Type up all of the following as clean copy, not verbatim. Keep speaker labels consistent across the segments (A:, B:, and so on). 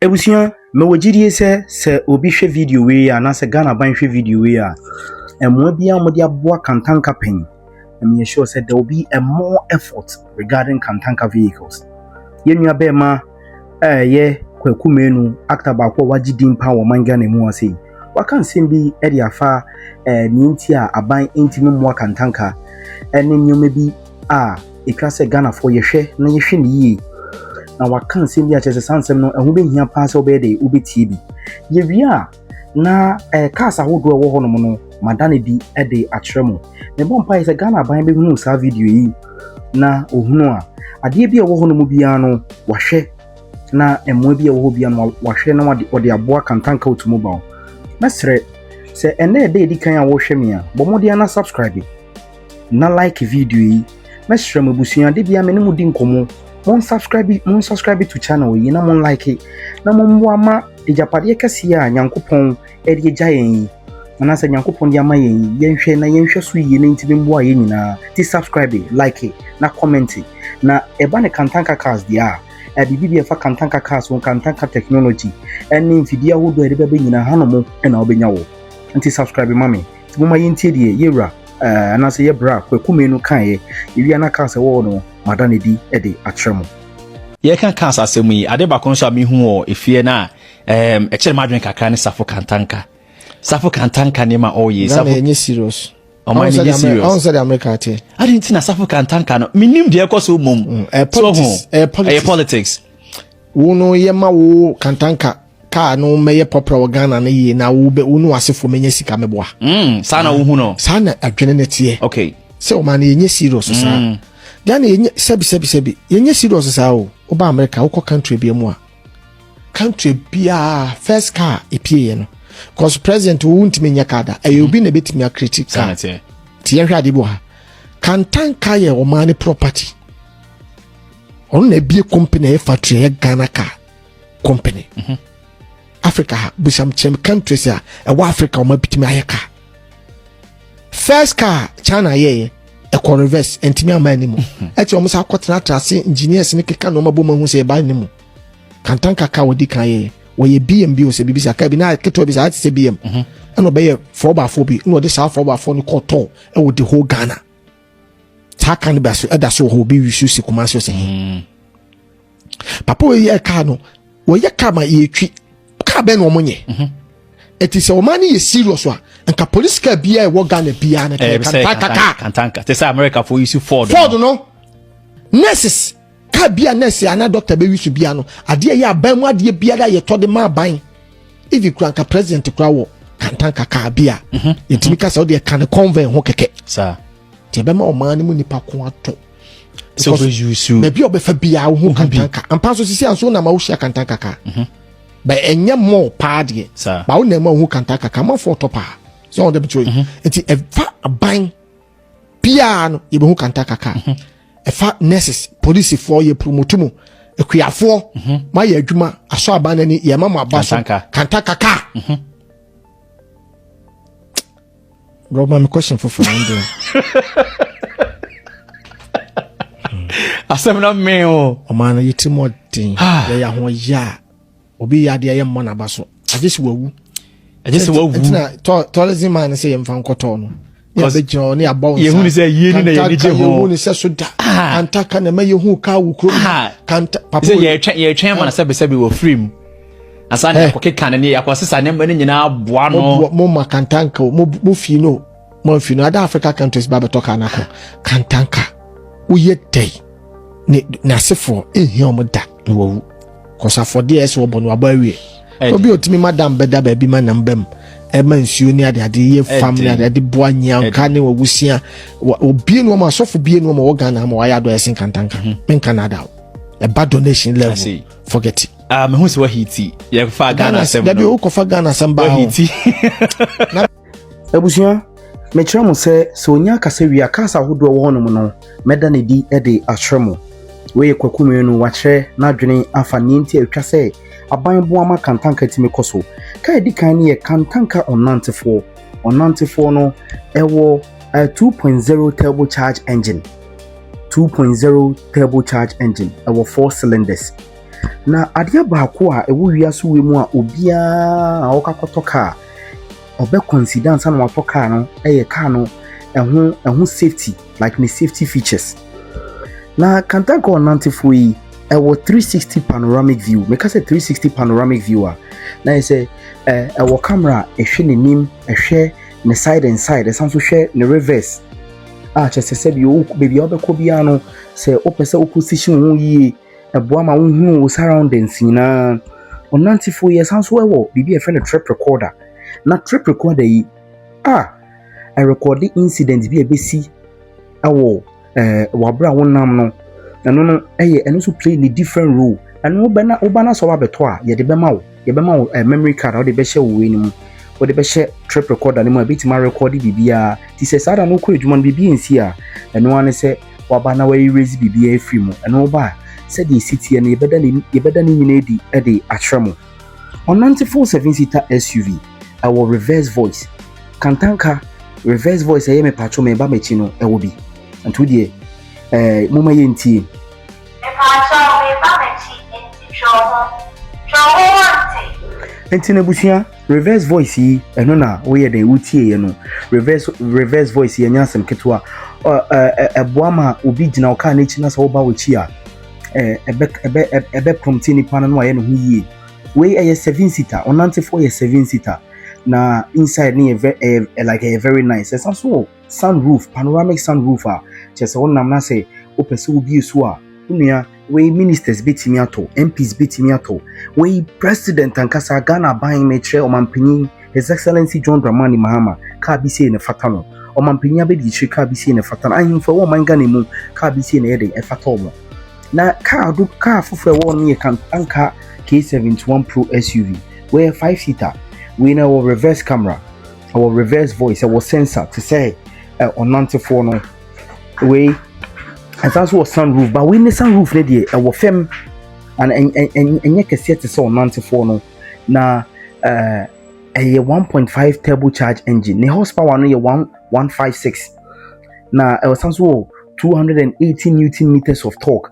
A: Ebusia me wogidie se obi hwe video we ya na se Ghana ban hwe video we ya emo bia mo dia boa Kantanka pen. I'm sure said there will be a more effort regarding Kantanka vehicles. Yenua be ma ye kwakumenu actor ba kwa wagidin pa wo manga na mu ase. Waka nsem bi e dia fa ni nti a aban ntimi mo Kantanka ene nyome bi a etwa se Ghana for yehwe na yehwe ni yi. Na waka nsem bi a chese sansem no ehu be hia pa se obede obetie bi. Ye wia na cars ahodo wo ho no no madane bi e de atremo. Ne bompa is a Ghana ban be hunu sa video yi na ohunu a ade bi e wo ho no mu bia no wahwe na emo bi e wo ho bia no wahwe na wode aboa Kantanka Automobile. Mesre se ene de edikan a wo hwe me a bomodia na subscribe na like video yi. Mesre mabusua de bia me ne mu di nkomo mon subscribe to channel yi na mon like na mon mboa ma ejapade kase a Nyankopon e de gyayen yi na sa Nyankopon de ama yenhwe na yenhwe so yi na ntimi mboa ye nyina ti subscribe like na comment na eba ne Kantanka cars dia bibi e fa Kantanka cars won Kantanka technology eni mfidi ahodo e de bebe nyina hanomo na obenya wo nti subscribe mami ti mo ma yentie de yewra na se yebra kwakumenu kan ye ewia na cars wo no madane di e de atremo
B: ye kan cars asemu yi ade ba kon so ami hu o efie na e chere madwen kakra ne safo Kantanka ne ma oye
C: safo enye serious
B: o ma enye serious
C: on say the America ate
B: ade nti na safo Kantanka no minim de ekoso mom politics
C: wo no ye ma wo Kantanka ka no meye popra Ghana na ye na wo be unu asefo menye sika meboa
B: sana wo hu no
C: sana adwene ne tie
B: okay
C: se o ma na enye serious sa Ghana enye sebi enye serious sa o ba America wo ko country bi mu a country bia first car epie no cause president wo ntimi nya kada ayobi na betimi critic car tie hwa de bo ha Kantanka ye o man property on na bie company e factory e Ghana car company Africa busam chem countries a wa Africa o ma betimi ayeka first car China ye e ko reverse entimi amani mu e ti o musa kwotena trase engineers ne keka no maboma hu se e ba ni mu Kantanka ka wodi kan ye wo ye BM o se bibisa ka bi na keto bi sa ati se BM eno be ye 4x4 bi no de sa 4x4 ni koton e wo de whole Ghana ta kan be so e da so ho bi wisu se kuma so se papa wo ye ka no wo ye ka ma ye twi ka be no monye eti se o mani ye serious wa nka police ka bia e wo Ghana bia na
B: Kantanka te say America for use Ford
C: no nurses ka bia nurse ana doctor be wisu bia no ade ye aban mu ade bia da ye to de ma ban if you crank president kra wo Kantanka ka bia yetimi ka say o de kan convent ho keke
B: sa
C: te be ma o man mu nipa ko ato
B: so we use
C: na bia obefa bia wo ho Kantanka ampa so sisi anso na ma wo hia Kantanka ka ba enye mo pa de ba wo na ma wo Kantanka ka ma for top pa so on the between enti eva aban bia no ye be ho Kantanka ka efa nurses police for ye promote mu ekuafo ma ye adwuma aso abana ni ye mama abaso Kantanka ka bro my question for friend
B: asem na me o
C: man yitimo din ya ho ya obi ya de ye mo na baso agesi wawu na tourism man say ye mfa nkoto no ya be jo ne aba
B: ye hu ni say ye ni na ye ni je ho
C: ye hu ni say so da Kantanka na ma ye hu ka wo kro Kanta
B: papa ye twen man say be wo free mu asa na akokeka na ne yakosesa ne mane nyina aboa no
C: mo ma Kantanka mo fi no ada Africa countries ba be talk anako Kantanka wo ye day ne na sefo ehia o mo da wo kosa for DS wo bonu abawie obi otimi madam beda ba bi manam bam e ma nsuo ni ade ye family ade boa nya ka ne wawusia obi no ma sofo bie no ma wo Ghana ma wa ya do esen Kantanka men Canada a bad donation level forget it
B: me hu se wa hiti ye fa Ghana sem
C: da bi o ko fa Ghana sem ba
B: hiti
A: ebusia me kire mo se onya kasa wi akasa hodo wo hono no meda ne di e de atremo we kwakumenu wa kire na adwene afa ni nti atwa se aban bo ama Kantanka timi koso ka edi kan ne Kantanka on 94 no ewo 2.0 turbocharged engine ewo 4 cylinders na adeɛ baako a ɛwɔ wiase wɔ mu a obiara a ɔkakɔtɔ car ɔbɛ consider nsa na watɔ car no ɛyɛ car no ɛho safety, like the safety features. Na Kantanka ɔnantefoɔ yi ɛwɔ 360 panoramic view. Meka sɛ 360 panoramic view a na yɛ sɛ ɛwɔ camera ɛhwɛ n'anim, ɛhwɛ ne side and side, ɛsan so hwɛ ne reverse a kyerɛ sɛ bi o baabi a wobɛkɔ biara no sɛ wopɛ sɛ wo position wo yie ɛboa ma wohunu wo surroundings nyinaa. Ɔnantefoɔ yi ɛsan so ɛwɔ biribi a ɛfrɛ no trip recorder. Na trip recorder yi ɛrekɔde incident bi a ɛbɛsi ɛwɔ wabra a wonam no ɛno no ɛno so play ne different role. ɛno woba na sɛ wabɛtɔ a yɛbɛma wo memory card a wode bɛhyɛ wo wei no mu, wode bɛhyɛ trip recorder no mu a bɛtumi arekɔde biribiara. Nti sɛ saa da no wokɔ adwuma no biribi nsi a ɛno ara ne sɛ waba na waerase biribiara afiri mu. ɛno woba a sɛdeɛ ɛsi teɛ no yɛbɛda ne nyina adi de akyerɛ mo. Ɔnantefoɔ 7-seater SUV ɛwɔ reverse voice. Kantanka reverse voice ɛyɛ me patro me ba m'akyi no ɛwɔ bi. Nto deɛ moma yɛ ntie. Enti na busua reverse voice yi ɛno na woyɛ den wotie yɛ no. Reverse voice yi anya asɛm ketewa ɛboa ma obi gyina wo car n'akyi na sɛ woba w'akyi a ɛbɛ prompt nipa no ayɛ ne ho yie. Wei ɛyɛ 7-seater, ɔnantefoɔ yɛ 7-seater. Na inside ni like a very nice. Ɛsan so sunroof, panoramic sunroof a kyerɛ sɛ wonam na sɛ wopɛ sɛ wobie so a wonua wei ministers betimi ato, MPs betimi ato, wei president ankasa Ghana ban me kyerɛ ɔmanpanyin His Excellency John Dramani Mahama car bi sei ne fata no. Ɔmanpanyin abɛdi kyerɛ car bi sei ne fata no. Ahemfo wɔ man Ghana mu car bi sei ne yɛ de ɛfata ɔmo. Na car foforɔ wɔ no yɛ Kantanka K71 Pro SUV. Wei 5-seater. We know our reverse camera, our reverse voice, our sensor to say ɔnantefoɔ no. We and that's what sunroof, but we need sunroof ready. Our fem and you can see it is ɔnantefoɔ no. Na a 1.5 turbocharged engine. The horsepower no 156. Na also 280 Newton meters of torque.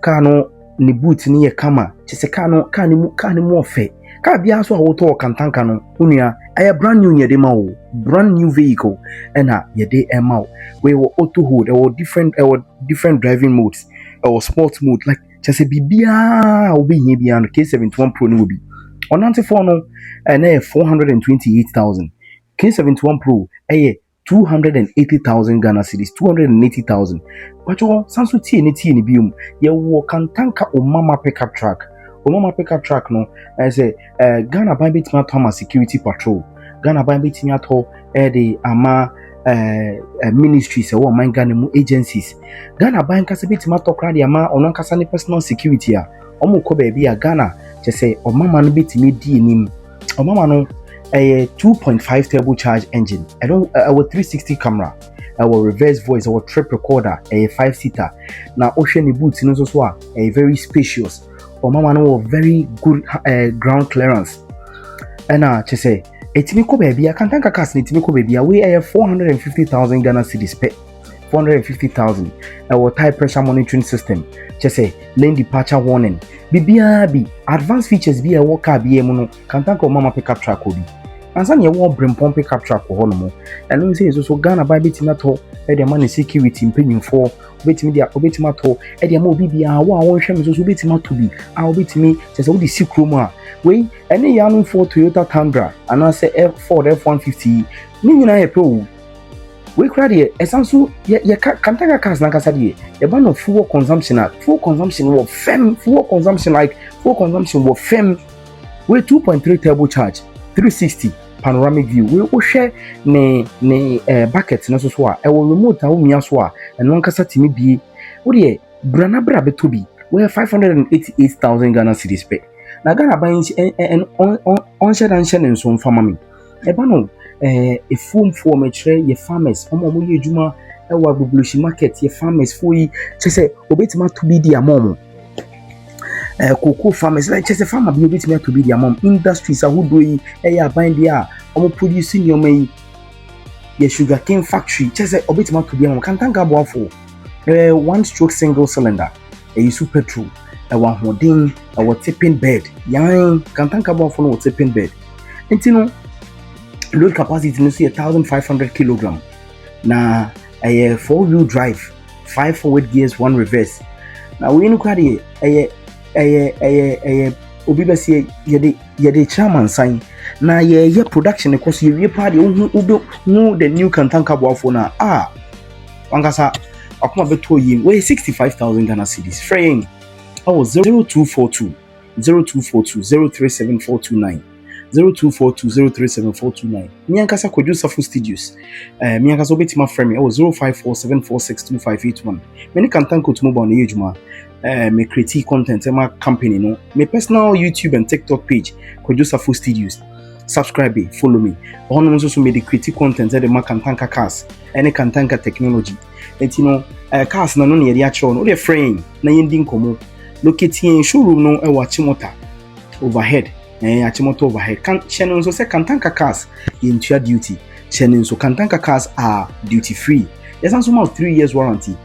A: Car no ne boot ni yɛ kama. Just car ni more fair. Car biya so a woto Kantanka no unia ɛyɛ brand new yɛde ma wo, brand new vehicle ɛna yɛde ɛma wo. We were auto hold, different driving modes, sport mode, like just a bibia will be here no K71 Pro no be. Ɔnantefoɔ no ɛna 428,000. K71 Pro ɛyɛ 280,000 Ghana cedis, 280,000. But you sanso tie ne biom yɛwɔ Kantanka Omama pickup truck. Omama pickup truck no say Ghana ban betimi ato ama security patrol. Ghana ban betimi ato the ama ministries ɛwɔ man Ghana mu agencies. Ghana ban kasa betimi ato kra de ama ɔno kasa ne personal security a ɔmo kɔ baabi a Ghana kyɛ sɛ Omama no betimi di enim. Omama no 2.5 turbocharged engine. Our 360 camera, our reverse voice, our trip recorder, a 5-seater. Now ocean boots no so a very spacious. Omama no very good ground clearance. And just say etimi ko baby I Kantanka cars etimi ko baby we 450,000 Ghana cedis per 450,000. Our tire pressure monitoring system. Just say lane departure warning. Bibia bi advanced features bi a car bi mu no Kantanka Omama pickup truck obi. Ansa ne wo brempom pickup truck ho no mo. Eno say so Ghana ba betimi ato e de man security mpanyinfo obetimi ato e de ma obi bia wo a won hwe me so obetimi ato bi a obetimi say wo di sikrom a we ene ya no for Toyota Tundra ana say Ford F150 ni nyina ye pro we kra de esanso ye Kantanka cars na kasa de ye ba no fuel consumption wo fem fuel consumption wo fem we 2.3 turbocharge 360 panoramic view. We share ne bucket na so a e wo remote a wo mia so a eno nkasa timi bie wo de brana bra betobi we 588,000 Ghana cedis pe na Ghana ban on share nso mfama me e ba no efum for me kire ye farmers omo ye adwuma e wa bublushi market ye farmers for yi chese obetima to bi di amom cocoa farmers like just a farmer be able to be their mom industries ahodo yi aban dia omo producing your may ye sugarcane factory just obetima to be am Kantanka boafo 1-stroke single cylinder use petrol ɛwɔ ahoɔden ɛwɔ tipping bed yan Kantanka boafo no wɔ tipping bed nti no load capacity no so yɛ 1500 kilogram na ɛyɛ 4-wheel drive 5 forward gears 1 reverse na we no kwa de ɛyɛ obi bɛsi yɛde chairman sign na yɛyɛ production ɛkɔ so yɛwie pa de hu the new Kantanka boafo na wankasa akoma beto yim we 65000 Ghana cedis fraying 0242 037429 0242037429 miankasa Kojo Safo Studios miankasa obetima frame 0547462581 many Kantanka Automobile na yejuma me create content my company no my personal YouTube and TikTok page Kojo Safo Studios subscribe follow me on also me the create content that the Kantanka cars any Kantanka technology and you know cars na no na yɛ actual no the frame na yɛndi nkomo locating showroom no Achimota overhead Achimota overhead can channel so say Kantanka cars into duty channel so Kantanka cars are duty free there's also more 3 years warranty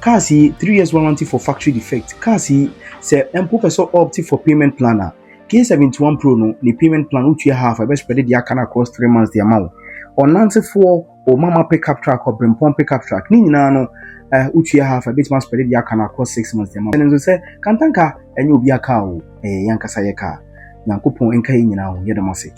A: cars 3 years warranty for factory defect cars say professor opt for payment planner K71 Pro no the payment plan which you have I best spread the account across 3 months the amount or 94 or mama pickup truck or Brimpon pickup truck ni nyina no which you have a bit man spread the account across 6 months the amount and so say Kantanka enye obi aka o yankasa ye ka Nyankopon enka yi nyina ho yedamase